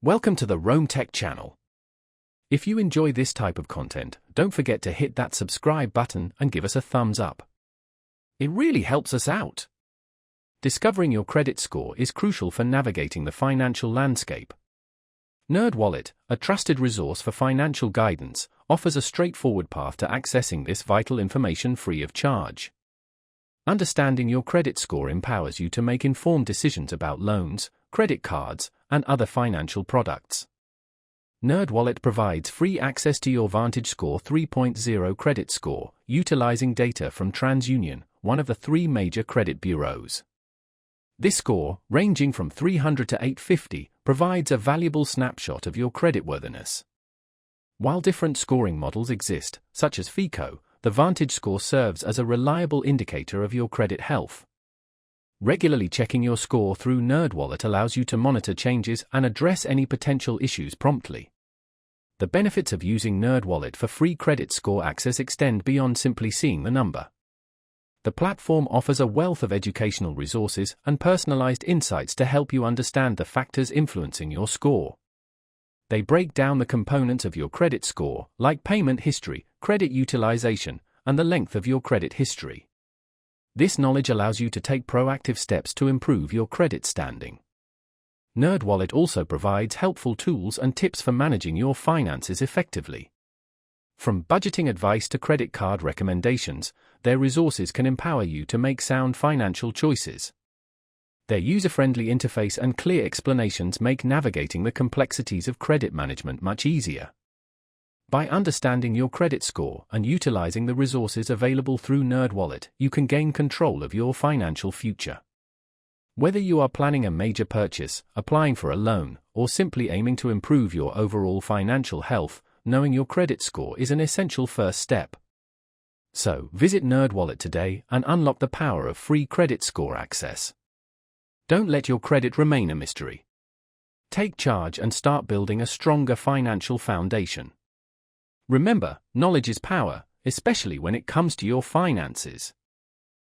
Welcome to the Rome Tech channel. If you enjoy this type of content, don't forget to hit that subscribe button and give us a thumbs up. It really helps us out. Discovering your credit score is crucial for navigating the financial landscape. NerdWallet, a trusted resource for financial guidance, offers a straightforward path to accessing this vital information free of charge. Understanding your credit score empowers you to make informed decisions about loans, credit cards, and other financial products. NerdWallet provides free access to your VantageScore 3.0 credit score, utilizing data from TransUnion, one of the three major credit bureaus. This score, ranging from 300 to 850, provides a valuable snapshot of your creditworthiness. While different scoring models exist, such as FICO, the VantageScore serves as a reliable indicator of your credit health. Regularly checking your score through NerdWallet allows you to monitor changes and address any potential issues promptly. The benefits of using NerdWallet for free credit score access extend beyond simply seeing the number. The platform offers a wealth of educational resources and personalized insights to help you understand the factors influencing your score. They break down the components of your credit score, like payment history, credit utilization, and the length of your credit history. This knowledge allows you to take proactive steps to improve your credit standing. NerdWallet also provides helpful tools and tips for managing your finances effectively. From budgeting advice to credit card recommendations, their resources can empower you to make sound financial choices. Their user-friendly interface and clear explanations make navigating the complexities of credit management much easier. By understanding your credit score and utilizing the resources available through NerdWallet, you can gain control of your financial future. Whether you are planning a major purchase, applying for a loan, or simply aiming to improve your overall financial health, knowing your credit score is an essential first step. So, visit NerdWallet today and unlock the power of free credit score access. Don't let your credit remain a mystery. Take charge and start building a stronger financial foundation. Remember, knowledge is power, especially when it comes to your finances.